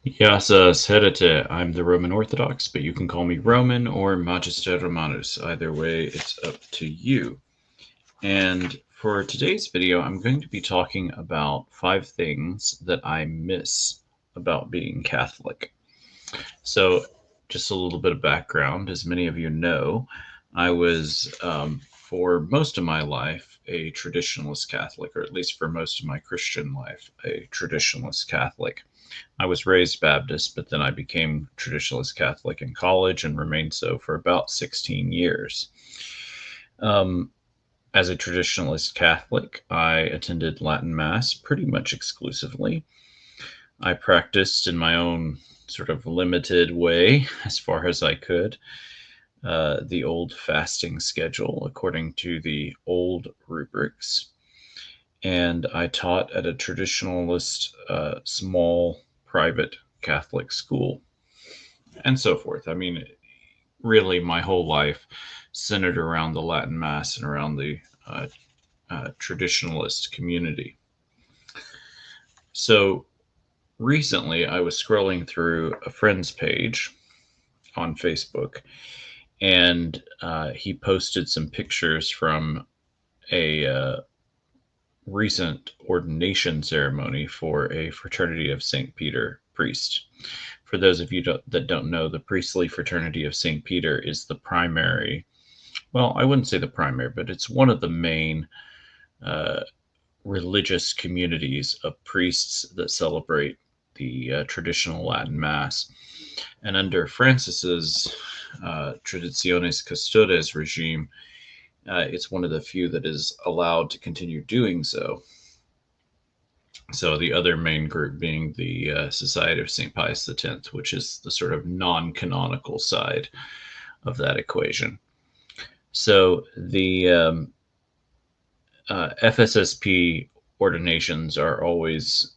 Yes, sedite. I'm the Roman Orthodox, but you can call me Roman or Magister Romanus. Either way, it's up to you. And for today's video, I'm going to be talking about 5 things that I miss about being Catholic. So, just a little bit of background. As many of you know, I was, for most of my life, a traditionalist Catholic, or at least for most of my Christian life, a traditionalist Catholic. I was raised Baptist, but then I became traditionalist Catholic in college and remained so for about 16 years. Um, as a traditionalist Catholic, I attended Latin Mass pretty much exclusively. I practiced in my own sort of limited way, as far as I could, the old fasting schedule according to the old rubrics. And I taught at a traditionalist, small private Catholic school, and so forth. I mean, really, my whole life centered around the Latin Mass and around the traditionalist community. So recently, I was scrolling through a friend's page on Facebook, and he posted some pictures from a recent ordination ceremony for a Fraternity of St. Peter priest. For those of you that don't know, the priestly Fraternity of St. Peter is the primary, well, I wouldn't say the primary, but it's one of the main uh, religious communities of priests that celebrate the traditional Latin Mass. And under Francis's Traditiones Custodes regime, it's one of the few that is allowed to continue doing so. So the other main group being the Society of St. Pius X, which is the sort of non-canonical side of that equation. So the FSSP ordinations are always,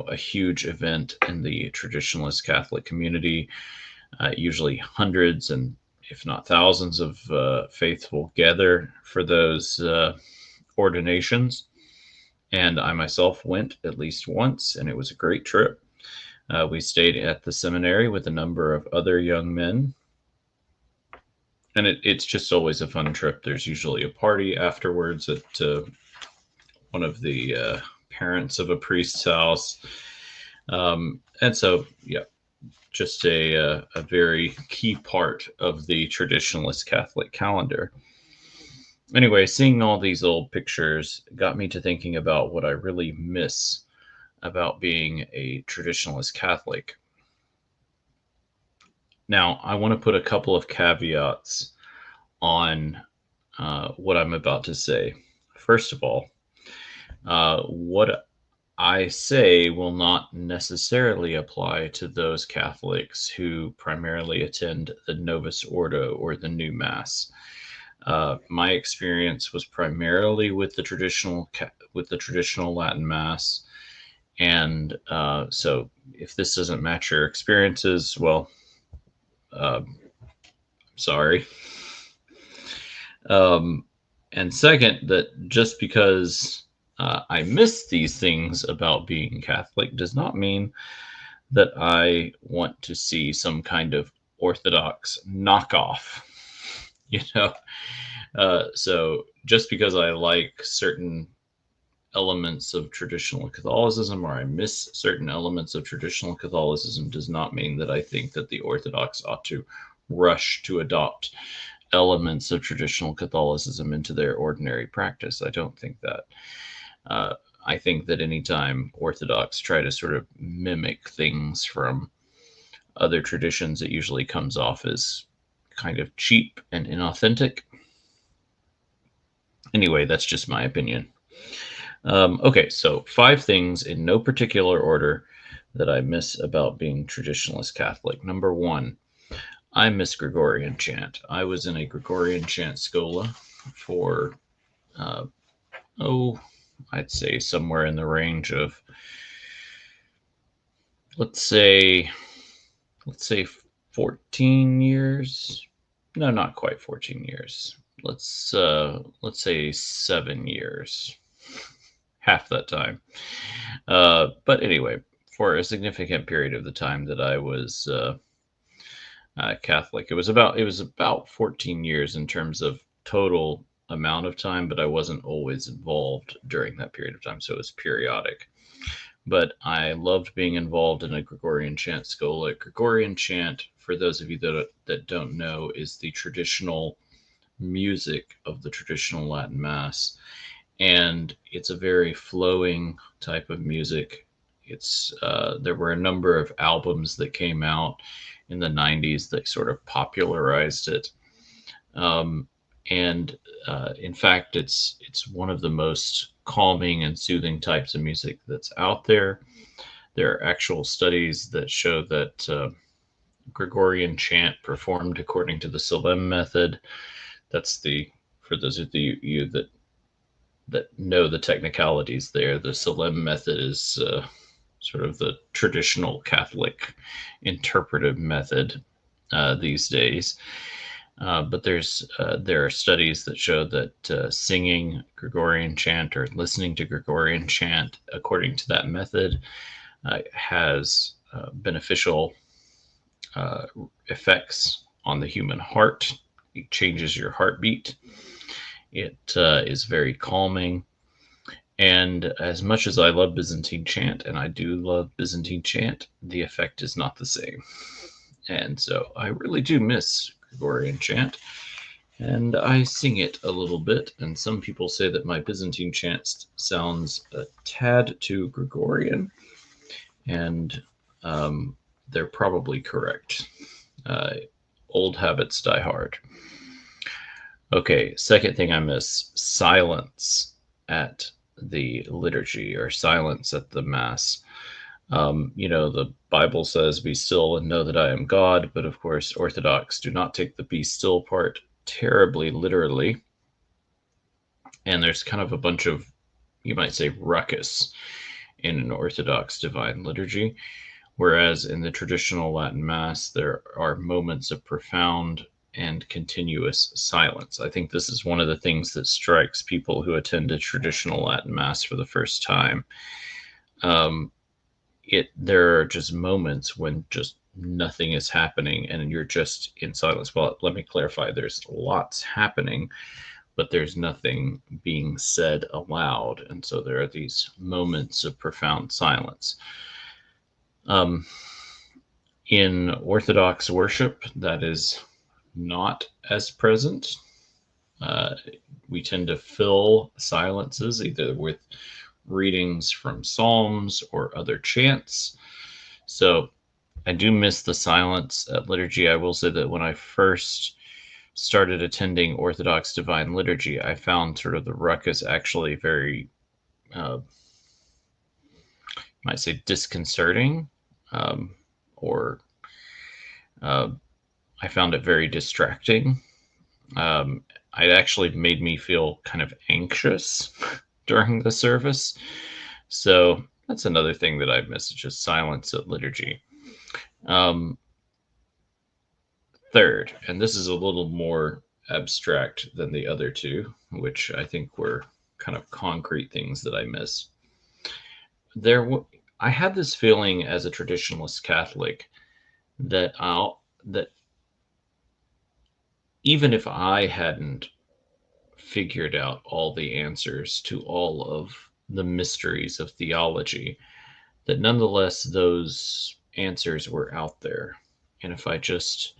a huge event in the traditionalist Catholic community. Usually hundreds and if not thousands of faithful gather for those ordinations. And I myself went at least once, and it was a great trip. We stayed at the seminary with a number of other young men, and it's just always a fun trip. There's usually a party afterwards at one of the parents of a priest's house. And so, yeah, just a very key part of the traditionalist Catholic calendar. Anyway, seeing all these old pictures got me to thinking about what I really miss about being a traditionalist Catholic. Now, I want to put a couple of caveats on what I'm about to say. First of all, what I say will not necessarily apply to those Catholics who primarily attend the Novus Ordo or the New Mass. My experience was primarily with the traditional Latin Mass, and so if this doesn't match your experiences, well, sorry. Um, and second, that just because I miss these things about being Catholic does not mean that I want to see some kind of Orthodox knockoff. You know, so just because I like certain elements of traditional Catholicism or I miss certain elements of traditional Catholicism does not mean that I think that the Orthodox ought to rush to adopt elements of traditional Catholicism into their ordinary practice. I don't think that. Uh, I think that anytime Orthodox try to sort of mimic things from other traditions, it usually comes off as kind of cheap and inauthentic. Anyway, that's just my opinion. Okay, so 5 things in no particular order that I miss about being traditionalist Catholic. Number 1, I miss Gregorian Chant. I was in a Gregorian Chant schola for, uh, oh, I'd say somewhere in the range of, let's say, let's say 14 years. No, not quite 14 years. Let's say 7 years, half that time. But anyway, for a significant period of the time that I was Catholic. It was about 14 years in terms of total amount of time, but I wasn't always involved during that period of time, so it was periodic. But I loved being involved in a Gregorian chant school. A Gregorian chant, for those of you that don't know, is the traditional music of the traditional Latin Mass, and it's a very flowing type of music. It's There were a number of albums that came out in the 90s that sort of popularized it. Um, and In fact, it's one of the most calming and soothing types of music that's out there. There are actual studies that show that Gregorian chant performed according to the Salem method. That's the For those of you that know the technicalities there, the Salem method is sort of the traditional Catholic interpretive method these days. But there are studies that show that singing Gregorian chant or listening to Gregorian chant according to that method has beneficial uh, effects on the human heart. It changes your heartbeat. It is very calming. And as much as I love Byzantine chant, and I do love Byzantine chant, the effect is not the same. And so I really do miss Gregorian chant, and I sing it a little bit. And some people say that my Byzantine chant sounds a tad too Gregorian, and they're probably correct. Uh, Old habits die hard. Okay, second thing I miss, silence at the liturgy or silence at the Mass. The Bible says, "Be still and know that I am God," but of course, Orthodox do not take the "be still" part terribly literally. And there's kind of a bunch of, you might say, ruckus in an Orthodox divine liturgy. Whereas in the traditional Latin Mass, there are moments of profound and continuous silence. I think this is one of the things that strikes people who attend a traditional Latin Mass for the first time. There are just moments when just nothing is happening and you're just in silence. Well, let me clarify. There's lots happening, but there's nothing being said aloud. And so there are these moments of profound silence. In Orthodox worship, that is not as present. We tend to fill silences either with readings from Psalms or other chants. So I do miss the silence at liturgy. I will say that when I first started attending Orthodox Divine Liturgy, I found sort of the ruckus actually very, might say, disconcerting, or I found it very distracting. It actually made me feel kind of anxious during the service. So that's another thing that I miss, just silence at liturgy. Third, and this is a little more abstract than the other two, which I think were kind of concrete things that I miss. I had this feeling as a traditionalist Catholic that even if I hadn't figured out all the answers to all of the mysteries of theology, that nonetheless those answers were out there. And if I just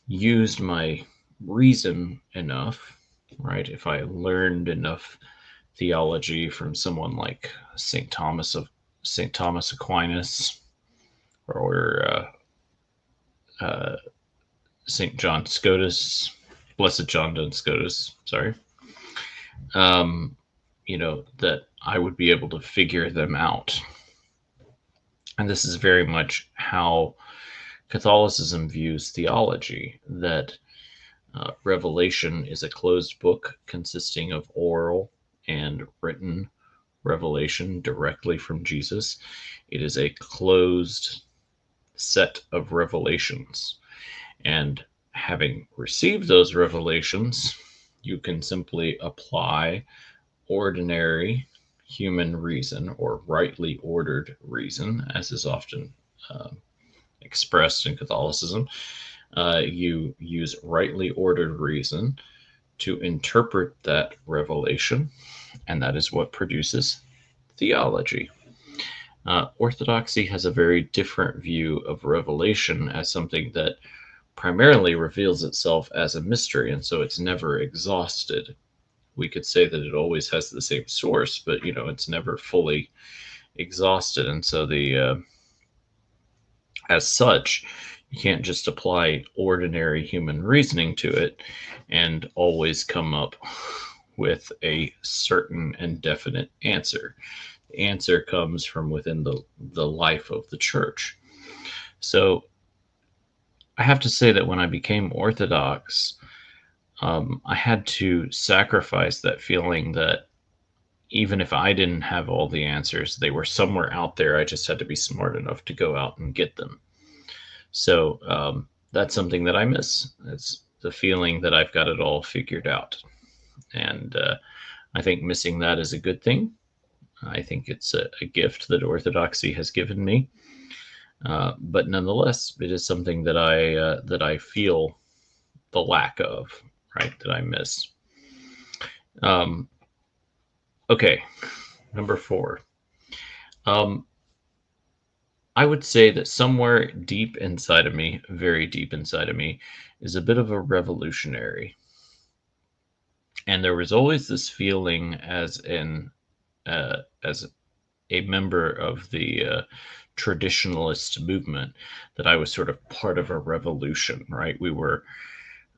used my reason enough, right? If I learned enough theology from someone like St. Thomas Aquinas, or St. John Scotus, Blessed John Duns Scotus, sorry, that I would be able to figure them out. And this is very much how Catholicism views theology, that revelation is a closed book consisting of oral and written revelation directly from Jesus. It is a closed set of revelations. And having received those revelations, you can simply apply ordinary human reason, or rightly ordered reason, as is often expressed in Catholicism. You use rightly ordered reason to interpret that revelation, and that is what produces theology. Orthodoxy has a very different view of revelation as something that primarily reveals itself as a mystery, and so it's never exhausted. We could say that it always has the same source, but it's never fully exhausted, and so as such, you can't just apply ordinary human reasoning to it and always come up with a certain and definite answer. The answer comes from within the life of the church. So I have to say that when I became Orthodox, I had to sacrifice that feeling that even if I didn't have all the answers, they were somewhere out there. I just had to be smart enough to go out and get them. So that's something that I miss. It's the feeling that I've got it all figured out. And I think missing that is a good thing. I think it's a gift that Orthodoxy has given me. But nonetheless, it is something that I feel the lack of, right? That I miss. Okay, number 4. I would say that somewhere deep inside of me, very deep inside of me, is a bit of a revolutionary. And there was always this feeling as a member of the traditionalist movement that I was sort of part of a revolution, right? We were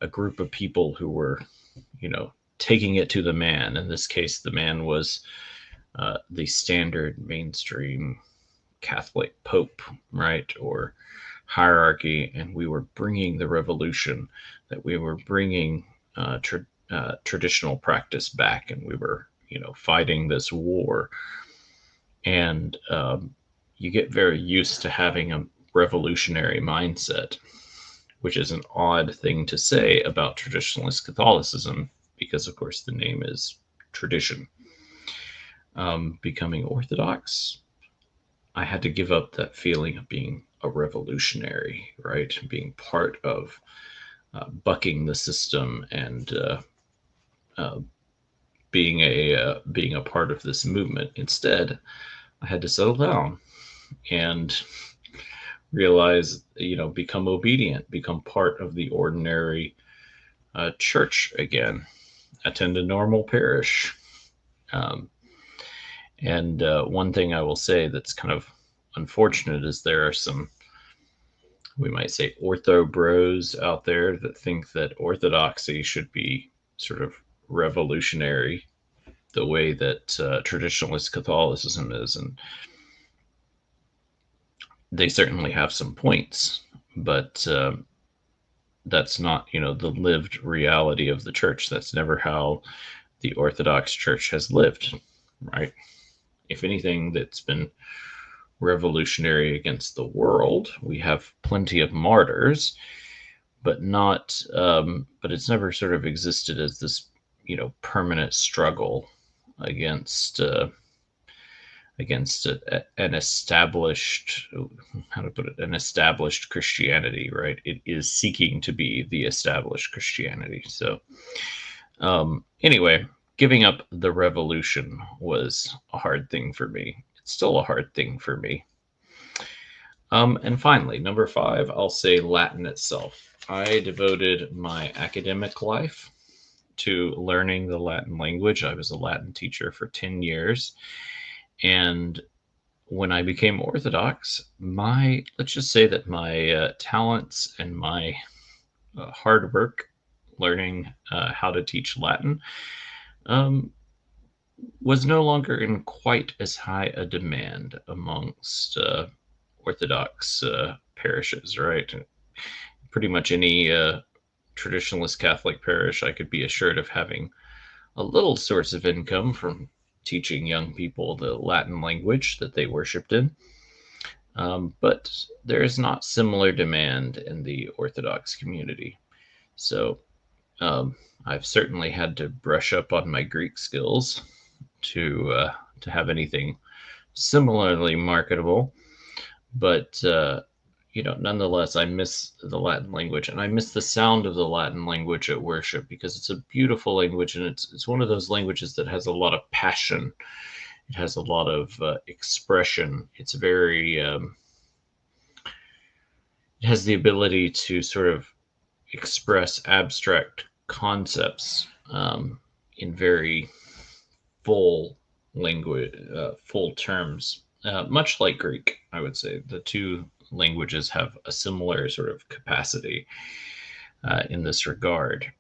a group of people who were, taking it to the man. In this case, the man was the standard mainstream Catholic Pope, right? Or hierarchy. And we were bringing the revolution, that we were bringing traditional practice back, and we were, fighting this war. And you get very used to having a revolutionary mindset, which is an odd thing to say about traditionalist Catholicism, because, of course, the name is tradition. Becoming Orthodox, I had to give up that feeling of being a revolutionary, right? Being part of bucking the system and being a part of this movement. Instead, I had to settle down and realize, become obedient, become part of the ordinary church again, attend a normal parish. And one thing I will say that's kind of unfortunate is there are some, we might say, ortho bros out there that think that Orthodoxy should be sort of revolutionary the way that traditionalist Catholicism is. And they certainly have some points, but that's not, the lived reality of the church. That's never how the Orthodox Church has lived, right? If anything, that's been revolutionary against the world. We have plenty of martyrs, but not, but it's never sort of existed as this, permanent struggle against an established, how to put it, an established Christianity, right? It is seeking to be the established Christianity. So anyway, giving up the revolution was a hard thing for me. It's still a hard thing for me. And finally, number 5, I'll say Latin itself. I devoted my academic life to learning the Latin language. I was a Latin teacher for 10 years. And when I became Orthodox, let's just say that my talents and my hard work learning how to teach Latin was no longer in quite as high a demand amongst Orthodox parishes, right? Pretty much any traditionalist Catholic parish, I could be assured of having a little source of income from teaching young people the Latin language that they worshipped in. But there is not similar demand in the Orthodox community. So I've certainly had to brush up on my Greek skills to to have anything similarly marketable. But nonetheless, I miss the Latin language, and I miss the sound of the Latin language at worship, because it's a beautiful language, and it's one of those languages that has a lot of passion. It has a lot of expression. It's very it has the ability to sort of express abstract concepts in very full language, full terms, much like Greek. I would say the two languages have a similar sort of capacity in this regard.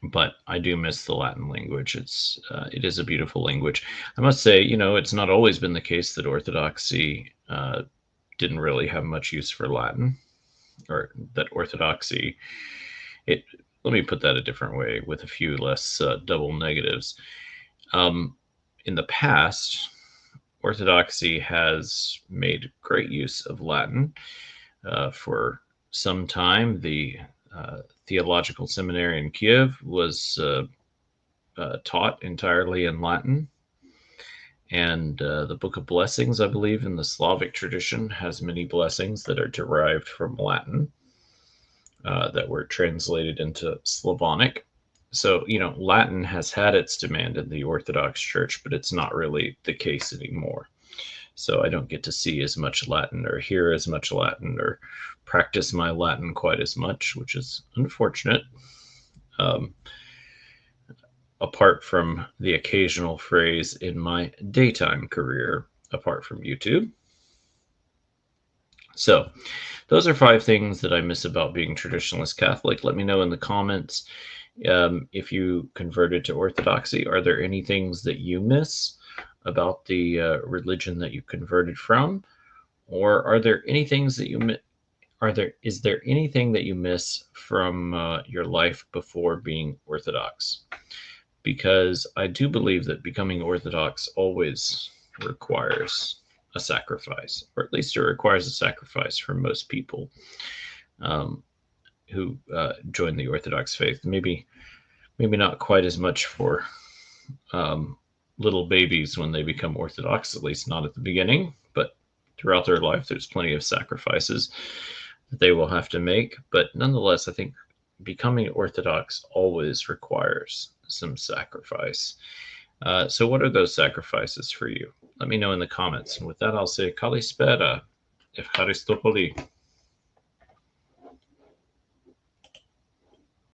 But I do miss the Latin language. It is a beautiful language. I must say, it's not always been the case that Orthodoxy didn't really have much use for Latin, or that Orthodoxy. Let me put that a different way, with a few less double negatives. In the past, Orthodoxy has made great use of Latin. For some time, the theological seminary in Kiev was taught entirely in Latin. And the Book of Blessings, I believe, in the Slavic tradition, has many blessings that are derived from Latin that were translated into Slavonic. So, Latin has had its demand in the Orthodox Church, but it's not really the case anymore. So I don't get to see as much Latin, or hear as much Latin, or practice my Latin quite as much, which is unfortunate. Apart from the occasional phrase in my daytime career, apart from YouTube. So those are 5 things that I miss about being traditionalist Catholic. Let me know in the comments if you converted to Orthodoxy. Are there any things that you miss about the religion that you converted from? Or are there any things that is there anything that you miss from your life before being Orthodox? Because I do believe that becoming Orthodox always requires a sacrifice, or at least it requires a sacrifice for most people who join the Orthodox faith. Maybe not quite as much for little babies when they become Orthodox, at least not at the beginning, but throughout their life, there's plenty of sacrifices that they will have to make. But nonetheless, I think becoming Orthodox always requires some sacrifice. So what are those sacrifices for you? Let me know in the comments. And with that, I'll say Kalispera. Efcharisto Poli.